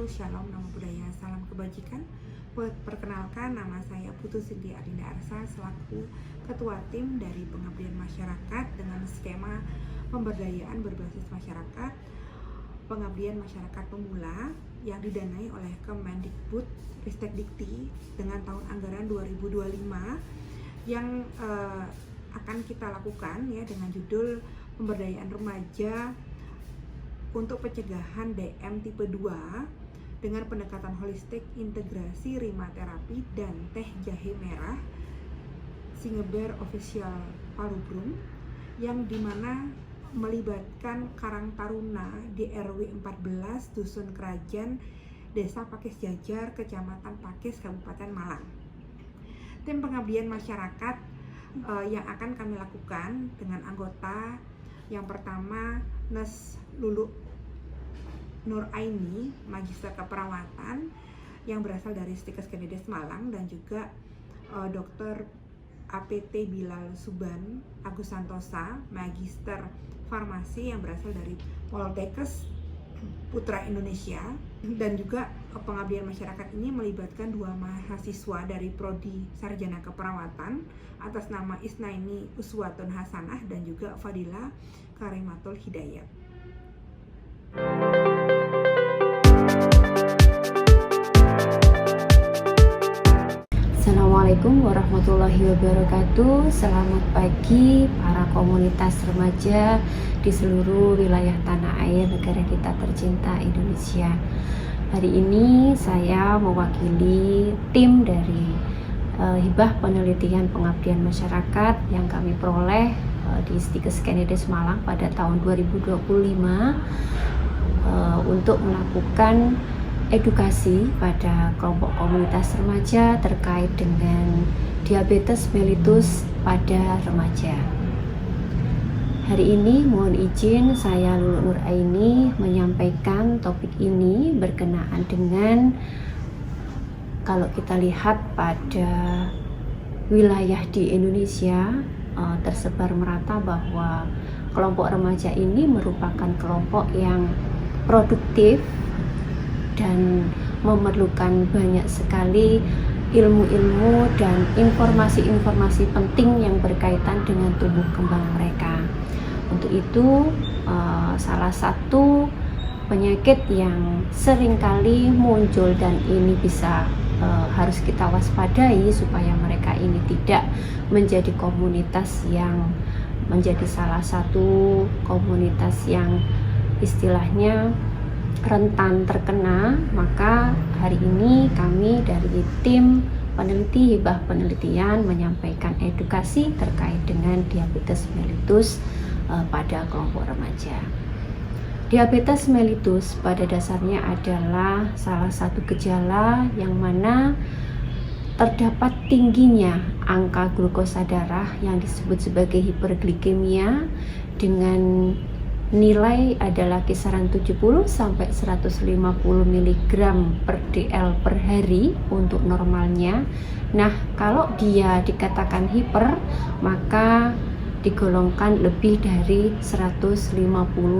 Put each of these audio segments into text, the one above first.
wabarakatuh. Shalom, nama budaya, salam kebajikan. Perkenalkan, nama saya Putu Cindy Adinda Arsa selaku Ketua Tim dari Pengabdian Masyarakat dengan skema pemberdayaan berbasis masyarakat, pengabdian masyarakat pemula yang didanai oleh Kemendikbud Ristekdikti dengan tahun anggaran 2025 yang akan kita lakukan ya dengan judul pemberdayaan remaja untuk pencegahan DM tipe 2 dengan pendekatan holistik integrasi rima terapi dan teh jahe merah Singeber Official Palubrung yang dimana melibatkan Karang Taruna di RW 14 Dusun Kerajaan Desa Pakis Jajar Kecamatan Pakis Kabupaten Malang. Tim pengabdian masyarakat yang akan kami lakukan dengan anggota yang pertama Nes Lulu Nur Aini, Magister Keperawatan yang berasal dari Stikes Kenides Malang, dan juga Dr. APT Bilal Suban Agus Santosa, Magister Farmasi yang berasal dari Poltekkes Putra Indonesia, dan juga pengabdian masyarakat ini melibatkan 2 mahasiswa dari Prodi Sarjana Keperawatan atas nama Isnaini Uswatun Hasanah dan juga Fadila Karimatul Hidayat. Assalamualaikum warahmatullahi wabarakatuh. Selamat pagi para komunitas remaja di seluruh wilayah tanah air negara kita tercinta Indonesia. Hari ini saya mewakili tim dari Hibah Penelitian Pengabdian Masyarakat yang kami peroleh di Stikes Kenides Malang pada tahun 2025 untuk melakukan edukasi pada kelompok komunitas remaja terkait dengan diabetes mellitus pada remaja. Hari ini mohon izin saya Lulu Nur Aini menyampaikan topik ini berkenaan dengan, kalau kita lihat pada wilayah di Indonesia tersebar merata bahwa kelompok remaja ini merupakan kelompok yang produktif dan memerlukan banyak sekali ilmu-ilmu dan informasi-informasi penting yang berkaitan dengan tumbuh kembang mereka. Untuk itu salah satu penyakit yang seringkali muncul dan ini bisa harus kita waspadai supaya mereka ini tidak menjadi komunitas yang menjadi salah satu komunitas yang istilahnya rentan terkena. Maka hari ini kami dari tim peneliti Hibah Penelitian menyampaikan edukasi terkait dengan diabetes mellitus pada kelompok remaja. Diabetes mellitus pada dasarnya adalah salah satu gejala yang mana terdapat tingginya angka glukosa darah yang disebut sebagai hiperglikemia dengan nilai adalah kisaran 70 sampai 150 mg per dl per hari untuk normalnya. Nah, kalau dia dikatakan hiper, maka digolongkan lebih dari 150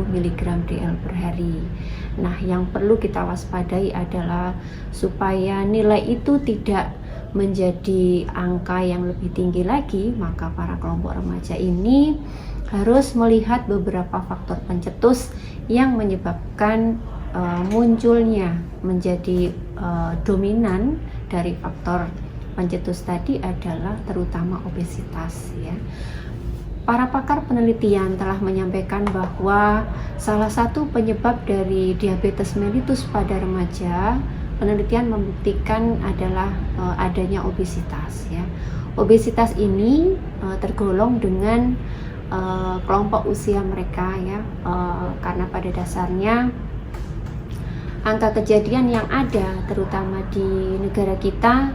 mg dl per hari. Nah, yang perlu kita waspadai adalah supaya nilai itu tidak menjadi angka yang lebih tinggi lagi, maka para kelompok remaja ini harus melihat beberapa faktor pencetus yang menyebabkan munculnya menjadi dominan dari faktor pencetus tadi adalah terutama obesitas ya. Para pakar penelitian telah menyampaikan bahwa salah satu penyebab dari diabetes mellitus pada remaja, penelitian membuktikan adalah adanya obesitas ya. Obesitas ini tergolong dengan kelompok usia mereka ya, karena pada dasarnya angka kejadian yang ada terutama di negara kita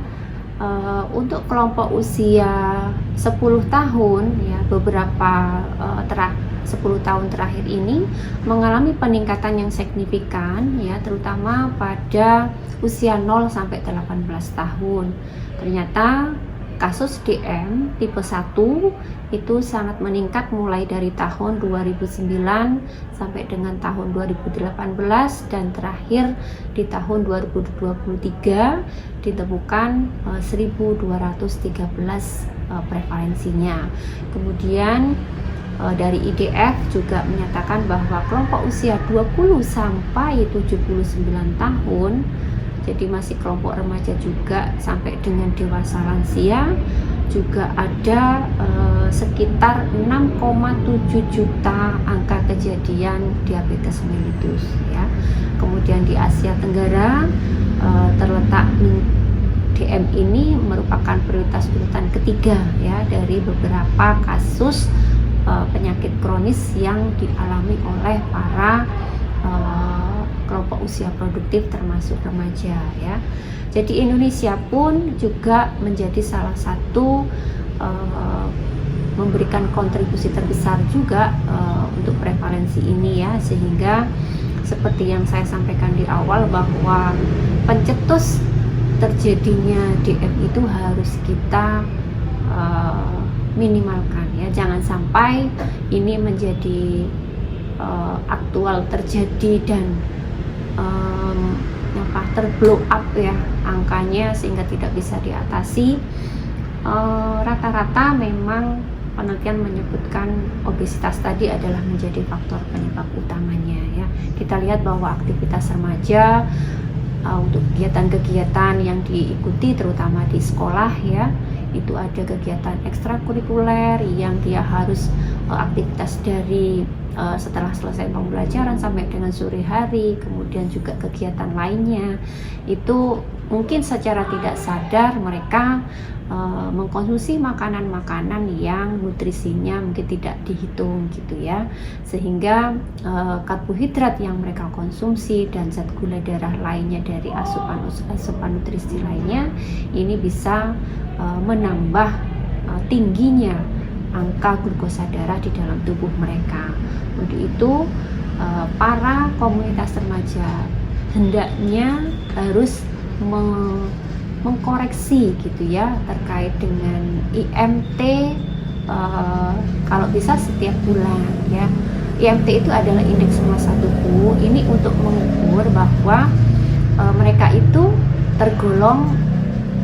untuk kelompok usia 10 tahun ya, beberapa 10 tahun terakhir ini mengalami peningkatan yang signifikan ya, terutama pada usia 0 sampai 18 tahun. Ternyata kasus DM tipe 1 itu sangat meningkat mulai dari tahun 2009 sampai dengan tahun 2018 dan terakhir di tahun 2023 ditemukan 1213 prevalensinya. Kemudian dari IDF juga menyatakan bahwa kelompok usia 20 sampai 79 tahun, jadi masih kelompok remaja juga sampai dengan dewasa lansia, juga ada sekitar 6,7 juta angka kejadian diabetes mellitus ya. Kemudian di Asia Tenggara terletak DM ini merupakan prioritas urutan ketiga ya dari beberapa kasus penyakit kronis yang dialami oleh para kelompok usia produktif termasuk remaja ya. Jadi Indonesia pun juga menjadi salah satu memberikan kontribusi terbesar juga untuk prevalensi ini ya, sehingga seperti yang saya sampaikan di awal bahwa pencetus terjadinya DM itu harus kita minimalkan ya, jangan sampai ini menjadi aktual terjadi dan terblow up ya angkanya sehingga tidak bisa diatasi. Rata-rata memang penelitian menyebutkan obesitas tadi adalah menjadi faktor penyebab utamanya ya. Kita lihat bahwa aktivitas remaja untuk kegiatan-kegiatan yang diikuti terutama di sekolah ya, itu ada kegiatan ekstrakurikuler yang dia harus aktivitas dari setelah selesai pembelajaran sampai dengan sore hari, kemudian juga kegiatan lainnya, itu mungkin secara tidak sadar mereka mengkonsumsi makanan-makanan yang nutrisinya mungkin tidak dihitung gitu ya, sehingga karbohidrat yang mereka konsumsi dan zat gula darah lainnya dari asupan nutrisi lainnya ini bisa menambah tingginya angka glukosa darah di dalam tubuh mereka. Untuk itu para komunitas remaja hendaknya harus mengkoreksi gitu ya terkait dengan IMT kalau bisa setiap bulan ya. IMT itu adalah indeks massa tubuh. Ini untuk mengukur bahwa mereka itu tergolong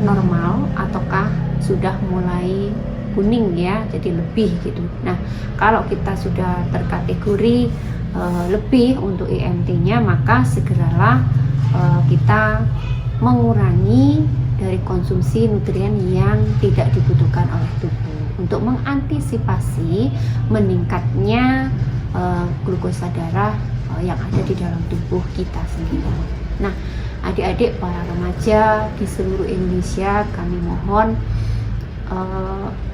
normal ataukah sudah mulai kuning ya, jadi lebih gitu. Nah, kalau kita sudah terkategori lebih untuk IMT-nya, maka segeralah kita mengurangi dari konsumsi nutrien yang tidak dibutuhkan oleh tubuh untuk mengantisipasi meningkatnya glukosa darah yang ada di dalam tubuh kita sendiri. Nah, adik-adik para remaja di seluruh Indonesia, kami mohon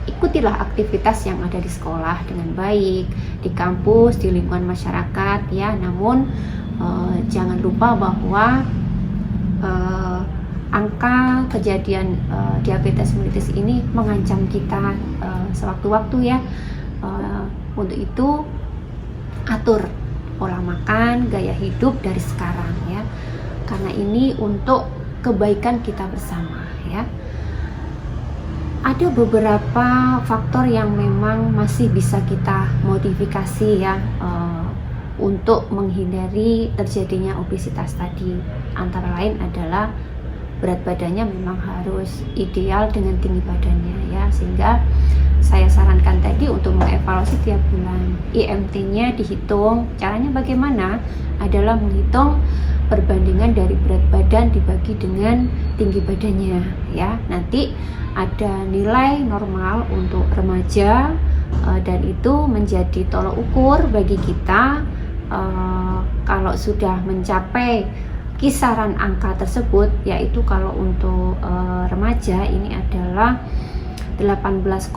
ikutilah aktivitas yang ada di sekolah dengan baik, di kampus, di lingkungan masyarakat ya. Namun jangan lupa bahwa angka kejadian diabetes mellitus ini mengancam kita sewaktu-waktu ya. Untuk itu atur pola makan, gaya hidup dari sekarang ya, karena ini untuk kebaikan kita bersama ya. Ada beberapa faktor yang memang masih bisa kita modifikasi ya untuk menghindari terjadinya obesitas tadi. Antara lain adalah berat badannya memang harus ideal dengan tinggi badannya ya, sehingga saya sarankan tadi untuk mengevaluasi tiap bulan. IMT-nya dihitung. Caranya bagaimana? Adalah menghitung perbandingan dari berat badan dibagi dengan tinggi badannya ya. Nanti ada nilai normal untuk remaja dan itu menjadi tolok ukur bagi kita. Kalau sudah mencapai kisaran angka tersebut, yaitu kalau untuk remaja ini adalah 18,5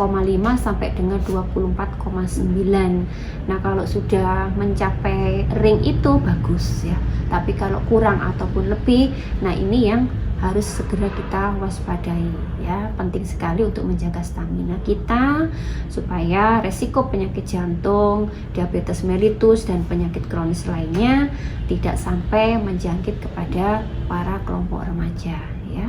sampai dengan 24,9. Nah, kalau sudah mencapai ring itu bagus ya. Tapi kalau kurang ataupun lebih, nah ini yang harus segera kita waspadai ya. Penting sekali untuk menjaga stamina kita supaya resiko penyakit jantung, diabetes mellitus dan penyakit kronis lainnya tidak sampai menjangkit kepada para kelompok remaja ya.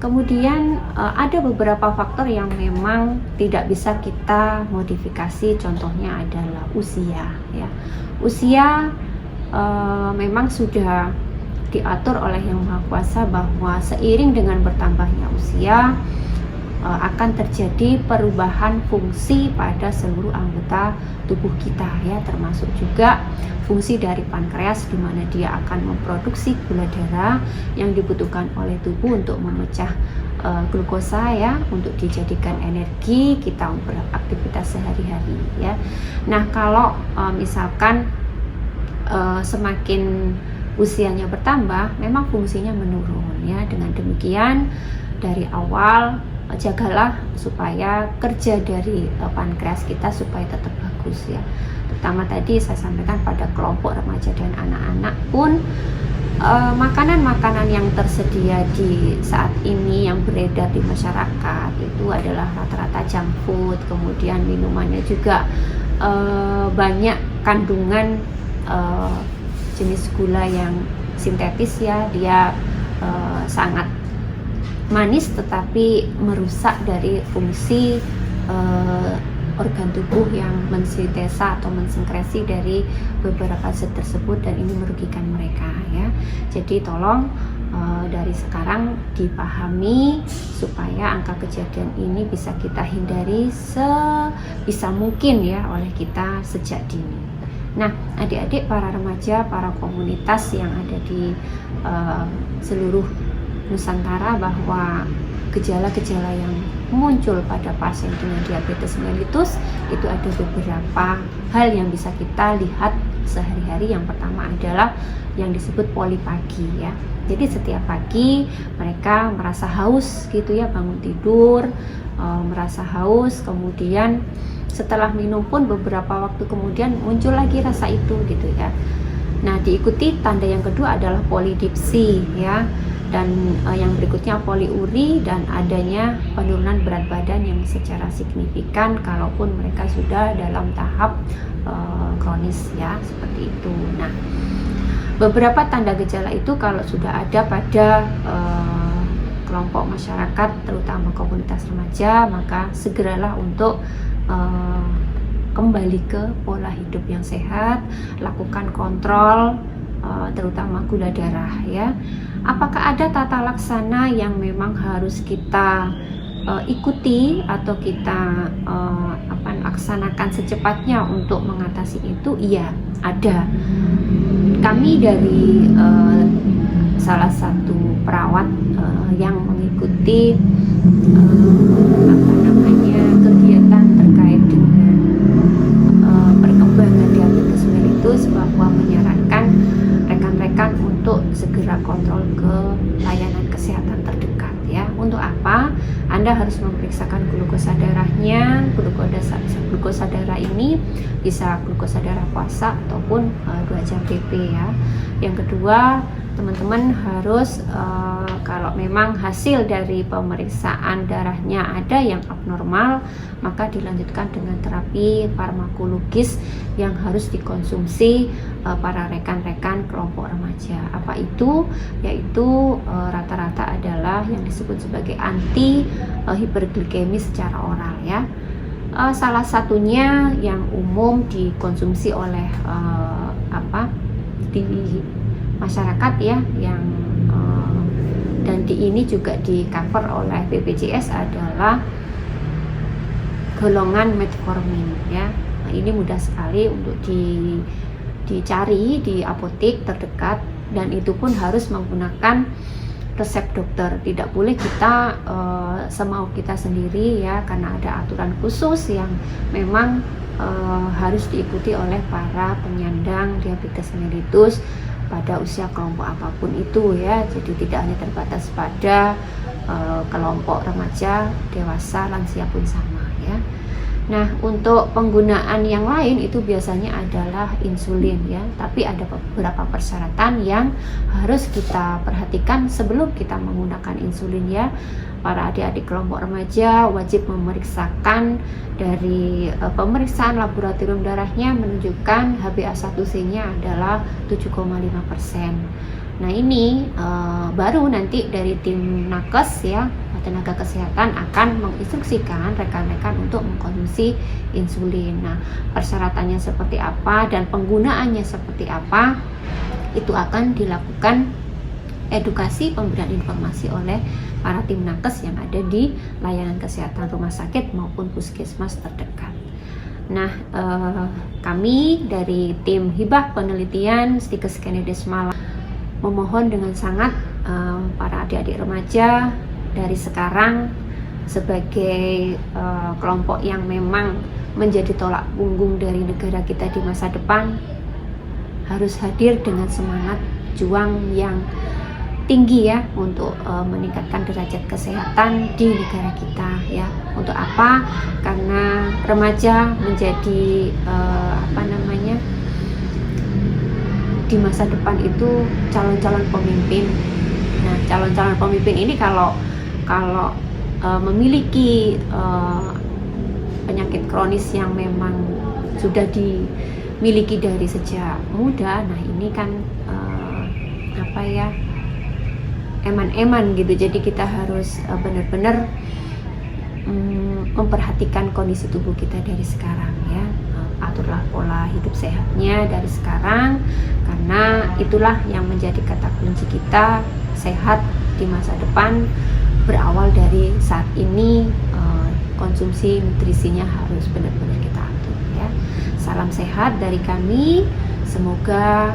Kemudian ada beberapa faktor yang memang tidak bisa kita modifikasi, contohnya adalah usia ya. Usia memang sudah diatur oleh Yang Maha Kuasa bahwa seiring dengan bertambahnya usia akan terjadi perubahan fungsi pada seluruh anggota tubuh kita ya, termasuk juga fungsi dari pankreas, di mana dia akan memproduksi gula darah yang dibutuhkan oleh tubuh untuk memecah glukosa ya, untuk dijadikan energi kita untuk beraktivitas sehari-hari ya. Nah, kalau misalkan semakin usianya bertambah, memang fungsinya menurun ya. Dengan demikian dari awal jagalah supaya kerja dari pankreas kita supaya tetap bagus ya. Terutama tadi saya sampaikan pada kelompok remaja dan anak-anak pun makanan-makanan yang tersedia di saat ini yang beredar di masyarakat itu adalah rata-rata junk food, kemudian minumannya juga banyak kandungan jenis gula yang sintetis ya, dia sangat manis tetapi merusak dari fungsi organ tubuh yang mensintesa atau mensekresi dari beberapa zat tersebut, dan ini merugikan mereka ya. Jadi tolong dari sekarang dipahami supaya angka kejadian ini bisa kita hindari sebisa mungkin ya oleh kita sejak dini. Nah, adik-adik, para remaja, para komunitas yang ada di seluruh Nusantara, bahwa gejala-gejala yang muncul pada pasien dengan diabetes mellitus itu ada beberapa hal yang bisa kita lihat sehari-hari. Yang pertama adalah yang disebut polipagi ya. Jadi setiap pagi mereka merasa haus gitu ya, bangun tidur merasa haus, kemudian setelah minum pun beberapa waktu kemudian muncul lagi rasa itu gitu ya. Nah, diikuti tanda yang kedua adalah polidipsi ya, dan yang berikutnya poliuri dan adanya penurunan berat badan yang secara signifikan kalaupun mereka sudah dalam tahap kronis ya, seperti itu. Nah, beberapa tanda gejala itu kalau sudah ada pada kelompok masyarakat terutama komunitas remaja, maka segeralah untuk kembali ke pola hidup yang sehat, lakukan kontrol terutama gula darah ya. Apakah ada tata laksana yang memang harus kita ikuti atau kita laksanakan secepatnya untuk mengatasi itu? Iya, ada. Kami dari salah satu perawat yang mengikuti kegiatan terkait dengan perkembangan diabetes mellitus, bahwa menyarankan rekan-rekan untuk segera kontrol ke layanan kesehatan terdekat ya. Untuk apa? Anda harus memeriksakan glukosa darahnya. Glukosa darah ini bisa glukosa darah puasa ataupun 2 jam PP ya. Yang kedua, teman-teman harus kalau memang hasil dari pemeriksaan darahnya ada yang abnormal, maka dilanjutkan dengan terapi farmakologis yang harus dikonsumsi para rekan-rekan kelompok remaja. Apa itu? Yaitu rata-rata adalah yang disebut sebagai anti hiperglikemi secara oral ya. Salah satunya yang umum dikonsumsi oleh di masyarakat ya, yang dan ini juga di cover oleh BPJS adalah golongan metformin ya. Nah, ini mudah sekali untuk dicari di apotek terdekat, dan itu pun harus menggunakan resep dokter. Tidak boleh kita semau kita sendiri ya, karena ada aturan khusus yang memang harus diikuti oleh para penyandang diabetes mellitus pada usia kelompok apapun itu ya. Jadi tidak hanya terbatas pada kelompok remaja, dewasa, lansia pun sama ya. Nah, untuk penggunaan yang lain itu biasanya adalah insulin ya, tapi ada beberapa persyaratan yang harus kita perhatikan sebelum kita menggunakan insulin ya. Para adik-adik kelompok remaja wajib memeriksakan dari pemeriksaan laboratorium darahnya menunjukkan HbA1c-nya adalah 7,5%. Nah ini baru nanti dari tim nakes ya, tenaga kesehatan akan menginstruksikan rekan-rekan untuk mengkonsumsi insulin. Nah persyaratannya seperti apa dan penggunaannya seperti apa itu akan dilakukan edukasi pemberian informasi oleh para tim nakes yang ada di layanan kesehatan rumah sakit maupun puskesmas terdekat. Nah, kami dari tim Hibah Penelitian Stikes Kennedy Malang memohon dengan sangat para adik-adik remaja dari sekarang sebagai kelompok yang memang menjadi tolak punggung dari negara kita di masa depan harus hadir dengan semangat juang yang tinggi ya untuk meningkatkan derajat kesehatan di negara kita ya. Untuk apa? Karena remaja menjadi di masa depan itu calon-calon pemimpin. Nah, calon-calon pemimpin ini kalau memiliki penyakit kronis yang memang sudah dimiliki dari sejak muda, nah ini kan eman-eman gitu. Jadi kita harus benar-benar memperhatikan kondisi tubuh kita dari sekarang ya. Aturlah pola hidup sehatnya dari sekarang, karena itulah yang menjadi kata kunci kita sehat di masa depan. Berawal dari saat ini, konsumsi nutrisinya harus benar-benar kita atur ya. Salam sehat dari kami. Semoga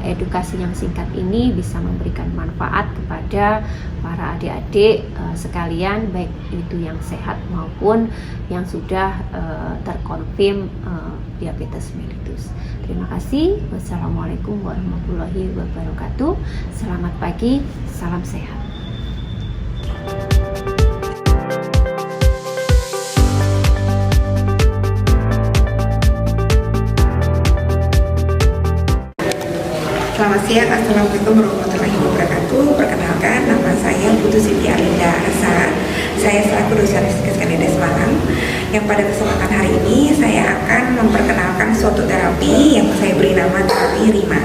edukasi yang singkat ini bisa memberikan manfaat kepada para adik-adik sekalian, baik itu yang sehat maupun yang sudah terkonfirm diabetes mellitus. Terima kasih. Wassalamualaikum warahmatullahi wabarakatuh. Selamat pagi, salam sehat. Selamat siang, Assalamualaikum warahmatullahi wabarakatuh. Perkenalkan, nama saya Putu Siti Arinda Arsa. Saya selaku dosen Stikes Kennedy Malang. Yang pada kesempatan hari ini saya akan memperkenalkan suatu terapi yang saya beri nama terapi RIMA.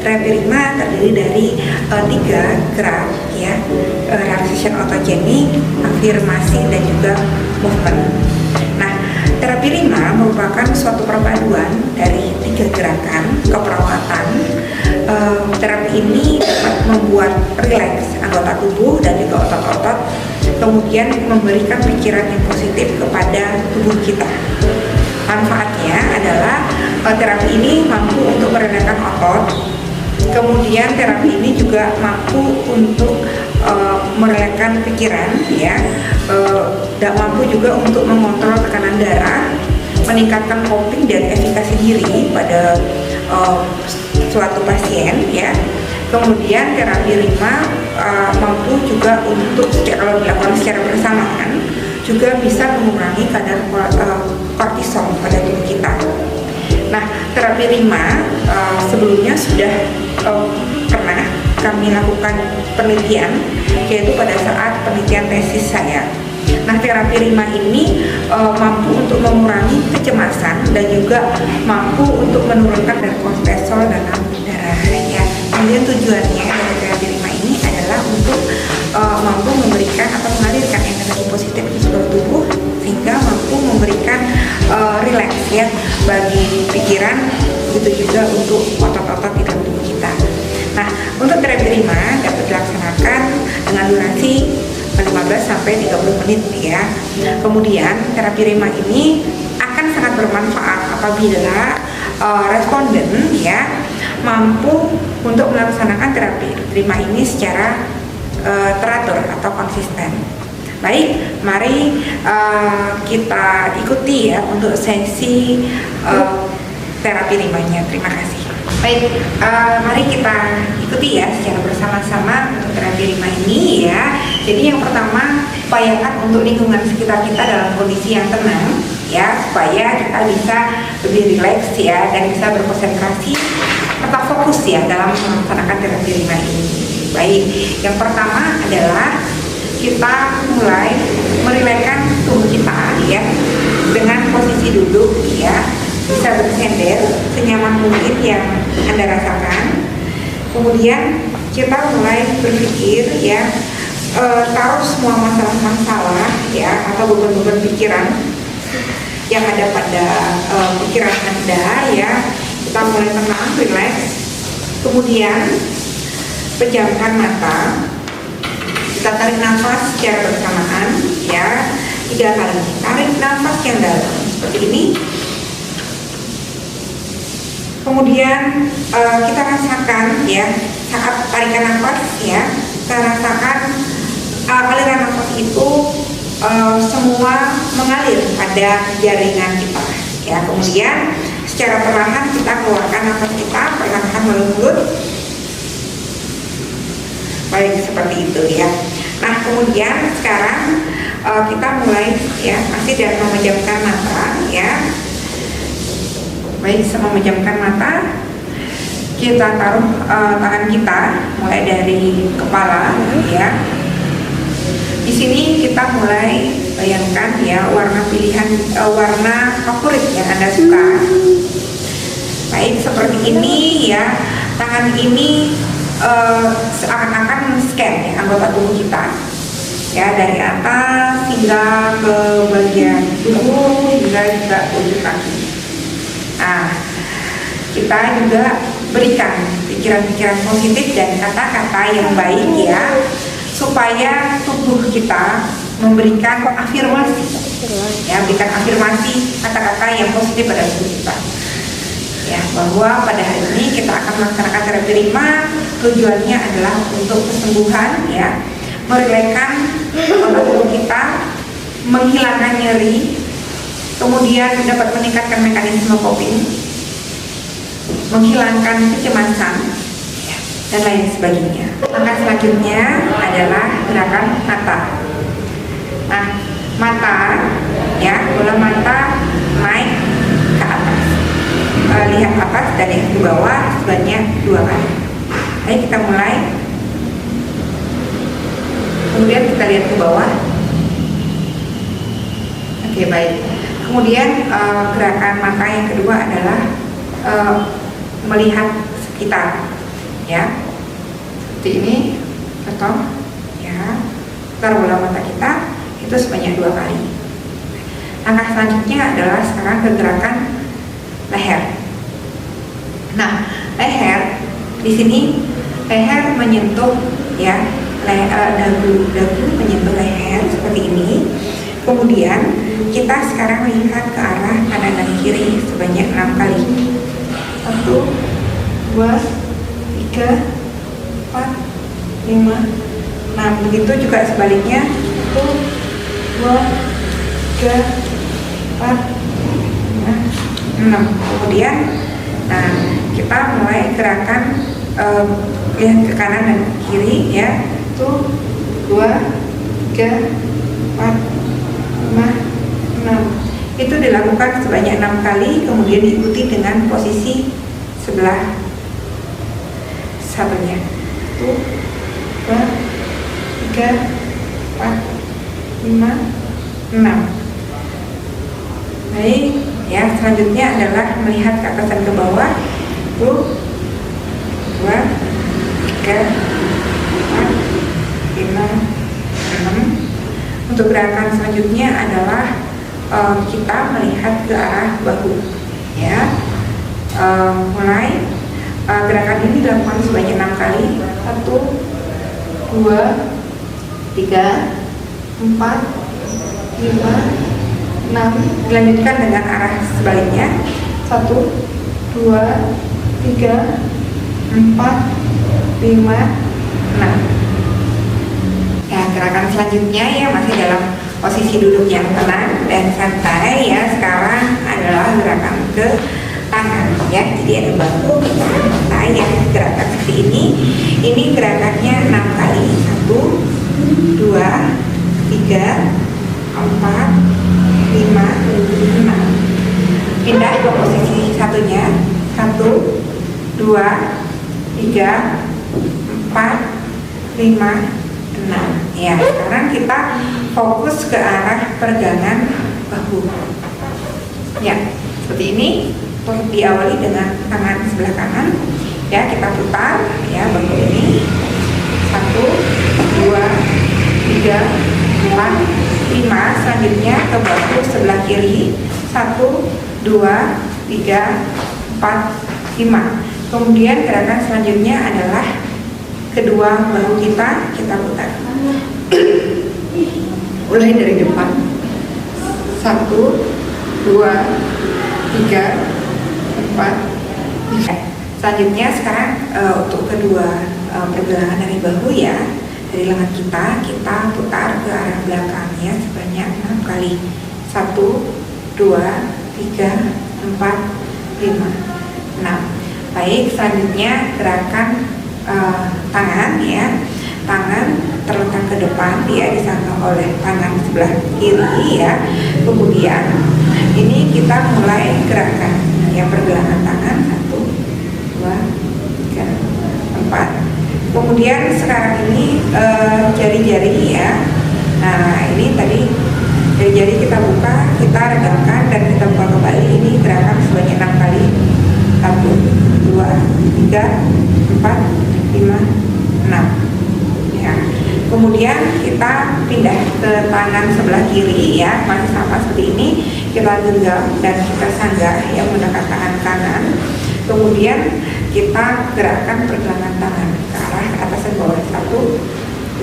Terapi RIMA terdiri dari 3 gerak ya, relaxation autogenic, afirmasi dan juga movement. Nah, terapi RIMA merupakan suatu perpaduan dari 3 gerakan keperawatan. Terapi ini dapat membuat rileks anggota tubuh dan juga otot-otot, kemudian memberikan pikiran yang positif kepada tubuh kita. Manfaatnya adalah terapi ini mampu untuk merelakan otot, kemudian terapi ini juga mampu untuk merelakan pikiran ya, dan mampu juga untuk mengontrol tekanan darah, meningkatkan coping dan efikasi diri pada suatu pasien ya. Kemudian terapi RIMA mampu juga untuk kalau dilakukan secara bersamaan juga bisa mengurangi kadar kortisol pada tubuh kita. Nah, terapi RIMA sebelumnya sudah pernah kami lakukan penelitian, yaitu pada saat penelitian tesis saya. Nah, terapi RIMA ini mampu untuk mengurangi kecemasan dan juga mampu untuk menurunkan kadar kolesterol dalam darah ya. Kemudian tujuannya dari terapi RIMA ini adalah untuk mampu memberikan atau mengalirkan energi positif di seluruh tubuh, sehingga mampu memberikan rileks ya bagi pikiran, begitu juga untuk otot-otot di dalam tubuh kita. Nah, untuk terapi RIMA dapat dilaksanakan dengan durasi 15 sampai 30 menit ya. Kemudian terapi RIMA ini akan sangat bermanfaat apabila responden ya mampu untuk melaksanakan terapi RIMA ini secara teratur atau konsisten. Baik, mari kita ikuti ya untuk sesi terapi RIMA-nya. Terima kasih. Baik, mari kita ikuti ya secara bersama-sama untuk terapi RIMA ini ya. Jadi yang pertama, upayakan untuk lingkungan sekitar kita dalam kondisi yang tenang ya, supaya kita bisa lebih rileks ya dan bisa berkonsentrasi serta fokus ya dalam melaksanakan terapi RIMA ini. Baik, yang pertama adalah kita mulai merilekskan tubuh kita ya dengan posisi duduk ya, bisa bersender senyaman mungkin yang Anda rasakan. Kemudian kita mulai berpikir ya, taruh semua masalah-masalah ya atau beban-beban pikiran yang ada pada pikiran Anda ya. Kita mulai tenang, rileks. Kemudian pejamkan mata. Kita tarik nafas secara bersamaan ya, 3 kali. Tarik nafas yang dalam seperti ini. Kemudian kita rasakan ya, saat tarikan nafas ya, kita rasakan aliran nafas itu semua mengalir pada jaringan kita ya. Kemudian secara perlahan kita keluarkan nafas kita perlahan melalui mulut. Baik, seperti itu ya. Nah, kemudian sekarang kita mulai ya, masih dengan memejamkan mata ya. Baik, sama memejamkan mata, kita taruh tangan kita mulai dari kepala ya. Di sini kita mulai bayangkan ya warna pilihan, warna favorit yang Anda suka. Baik, seperti ini ya. Tangan ini seakan-akan men-scan ya, anggota tubuh kita ya, dari atas hingga ke bagian tubuh hingga juga ujung kaki. Nah, kita juga berikan pikiran-pikiran positif dan kata-kata yang baik ya, supaya tubuh kita memberikan afirmasi ya, berikan afirmasi kata-kata yang positif pada tubuh kita ya, bahwa pada hari ini kita akan melaksanakan terapi 5. Tujuannya adalah untuk kesembuhan ya, merilekskan tubuh kita, menghilangkan nyeri, kemudian dapat meningkatkan mekanisme coping, menghilangkan kecemasan ya, dan lain sebagainya. Langkah selanjutnya adalah gerakan mata. Nah, mata ya, bola mata naik ke atas, lihat atas dan lihat ke bawah sebanyak 2 kali. Ayo kita mulai. Kemudian kita lihat ke bawah. Oke, baik. Kemudian gerakan mata yang kedua adalah melihat sekitar ya, seperti ini contoh ya. Taruh bola mata kita itu sebanyak 2 kali. Langkah selanjutnya adalah sekarang ke gerakan leher. Nah, leher di sini, leher menyentuh ya, dagu menyentuh leher seperti ini. Kemudian kita sekarang melihat ke arah kanan dan kiri sebanyak 6 kali. 1, 2, 3, 4, 5, 6. Begitu juga sebaliknya. 1, 2, 3, 4, 5, 6. Kemudian nah, kita mulai gerakan lihat ke kanan dan kiri ya. 1, 2, 3, 4, 5, 6. Itu dilakukan sebanyak 6 kali, kemudian diikuti dengan posisi sebelah satunya. 1, 2, 3, 4, 5, 6. Baik, ya, selanjutnya adalah melihat ke atas dan ke bawah. 1, 2, 3, 4, 5, 6. Untuk gerakan selanjutnya adalah kita melihat ke arah bahu ya. Mulai gerakan ini dilakukan sebanyak 6 kali. 1, 2, 3, 4, 5, 6. Dilanjutkan dengan arah sebaliknya. 1, 2, 3, 4, 5, 6. Ya, gerakan selanjutnya ya masih dalam posisi duduk yang tenang dan santai ya. Sekarang adalah gerakan ke tangan ya. Jadi ada bangku kita santai ya, gerakan seperti ini. Ini gerakannya 6 kali. 1, 2, 3, 4, 5, 6. Pindah ke posisi satunya. 1, 2, 3, 4, 5, 6. Ya, sekarang kita fokus ke arah peregangan bahu. Ya, seperti ini. Diawali dengan tangan sebelah kanan Ya, kita putar ya bahu ini. 1, 2, 3, 4, 5. Selanjutnya ke bahu sebelah kiri. 1, 2, 3, 4, 5. Kemudian gerakan selanjutnya adalah kedua bahu kita putar. Mulai dari depan. 1, 2, 3, 4, 5. Selanjutnya sekarang untuk kedua pergelangan dari bahu ya, dari lengan kita putar ke arah belakang ya sebanyak 6 kali. 1, 2, 3, 4, 5, 6. Baik, selanjutnya gerakan tangan ya. Tangan terletak ke depan ya, disangka oleh tangan sebelah kiri ya. Kemudian ini kita mulai gerakan ya, pergelangan tangan. 1, 2, 3, 4. Kemudian sekarang ini jari-jari ya. Nah, ini tadi jari-jari kita buka, kita regangkan dan kita buka kembali. Ini gerakan sebanyak 6 kali. 1, 2, 3, 4, 5, 6 ya. Kemudian kita pindah ke tangan sebelah kiri ya, masih sama seperti ini. Kita genggam dan kita sanggah yang menggunakan tangan kanan. Kemudian kita gerakkan pergelangan tangan ke arah atas dan bawah. 1,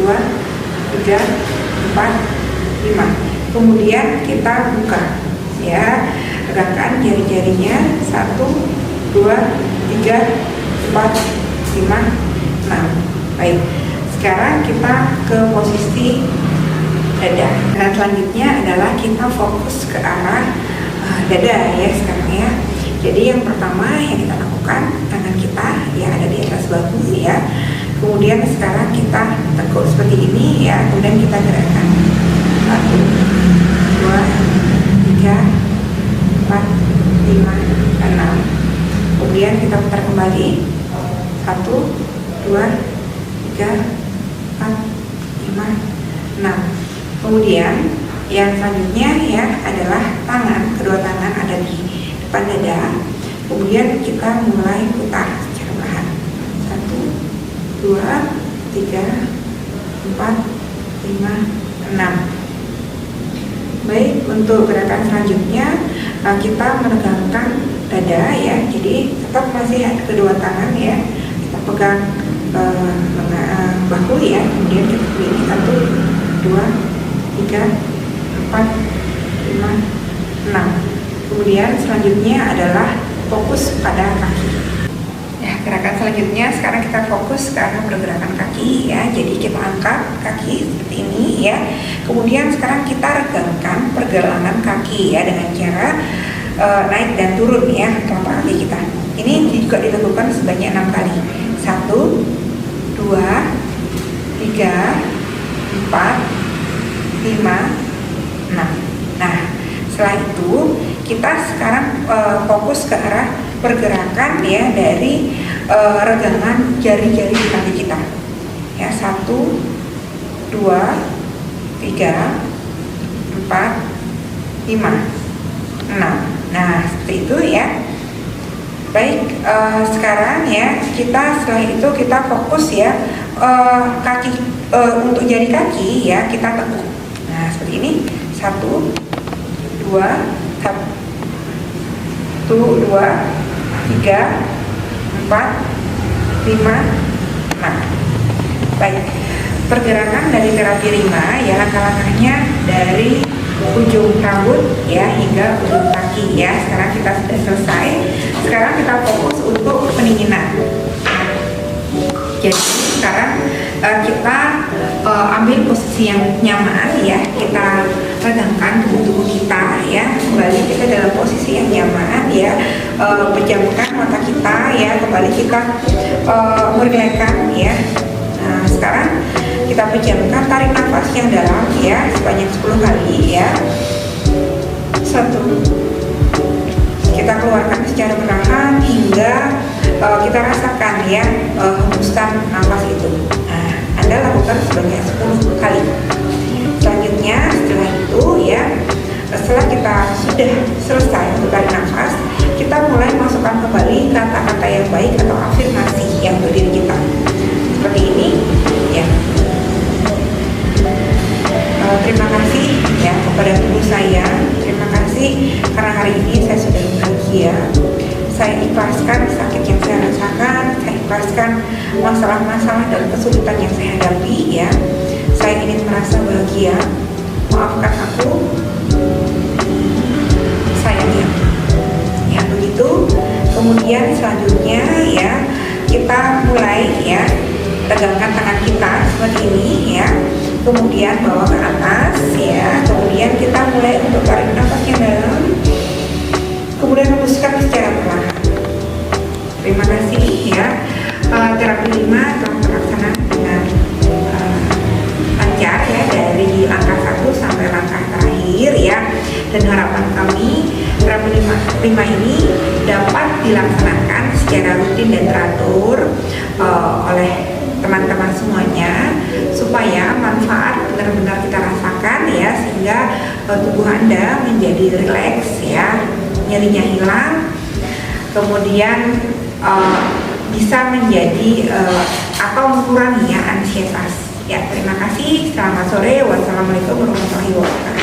2, 3, 4, 5. Kemudian kita buka ya, regangkan jari-jarinya. 1, 2, 3, 4, 5, 6. Baik, sekarang kita ke posisi dada. Dan selanjutnya adalah kita fokus ke arah dada ya sekarang ya. Jadi yang pertama yang kita lakukan, tangan kita ya ada di atas bahu ya. Kemudian sekarang kita tekuk seperti ini ya. Kemudian kita gerakkan. 1, 2, 3, 4, 5, 6. Kemudian kita putar kembali. 1, 2, 3, 4, 5, 6. Kemudian yang selanjutnya ya adalah tangan, kedua tangan ada di depan dada. Kemudian kita mulai putar secara perlahan. 1, 2, 3, 4, 5, 6. Baik, untuk gerakan selanjutnya kita menegangkan dada ya. Jadi tetap masih ada kedua tangan ya. Kita pegang bahu ya. Kemudian kita berdiri. 1, 2, 3, 4, 5, 6. Kemudian selanjutnya adalah fokus pada kaki. Ya, gerakan selanjutnya sekarang kita fokus ke arah pergerakan kaki ya. Jadi kita angkat kaki seperti ini ya. Kemudian sekarang kita regangkan pergelangan kaki ya dengan cara naik dan turun ya telapak kaki kita. Ini juga dilakukan sebanyak 6 kali. 1, 2, 3, 4, 5, 6. Nah, setelah itu kita sekarang fokus ke arah pergerakan ya dari regangan jari-jari di kaki kita. Ya, 1, 2, 3, 4, 5, 6. Nah, seperti itu ya. Baik, sekarang ya setelah itu kita fokus ya kaki untuk jari kaki ya kita tekuk. Nah, seperti ini. 1, 2, 1, 2, 3, 4, 5, 6. Baik, pergerakan dari terapi rima ya, langkah-langkahnya dari ujung rambut ya hingga ujung kaki ya. Sekarang kita sudah selesai. Sekarang kita fokus untuk pendinginan. Jadi sekarang kita ambil posisi yang nyaman ya. Kita regangkan tubuh kita ya. Kembali kita dalam posisi yang nyaman ya. Pejamkan mata kita ya. Kembali kita merelakan ya. Nah, sekarang kita pejamkan, tarik nafas yang dalam ya sebanyak 10 kali ya. 1. Kita keluarkan secara perlahan hingga kita rasakan ya hembuskan nafas itu. Nah, Anda lakukan sebanyak 10 kali. Selanjutnya setelah itu ya, setelah kita sudah selesai tarik nafas, kita kita mulai masukkan kembali kata-kata yang baik atau afirmasi yang untuk diri kita. Seperti ini, ya. Terima kasih ya kepada guru saya. Terima kasih karena hari ini saya sudah bahagia. Saya ikhlaskan sakit yang saya rasakan. Saya ikhlaskan masalah-masalah dan kesulitan yang saya hadapi ya. Saya ingin merasa bahagia. Maafkan aku. Sayangnya. Ya begitu. Kemudian selanjutnya ya kita mulai ya tegangkan tangan kita seperti ini ya. Kemudian bawa ke atas ya. Kemudian kita mulai untuk tarik nafas yang dalam. Kemudian hembuskan secara perlahan. Terima kasih ya. Terapi 5 telah terlaksana dengan lancar ya dari langkah 1 sampai langkah terakhir ya. Dan harapan kami terapi 5 ini dapat dilaksanakan secara rutin dan teratur oleh teman-teman semuanya supaya manfaat benar-benar kita rasakan ya, sehingga tubuh Anda menjadi rileks ya, nyerinya hilang, kemudian bisa menjadi atau mengurangi ya ansietas ya. Terima kasih, selamat sore, wassalamualaikum warahmatullahi wabarakatuh.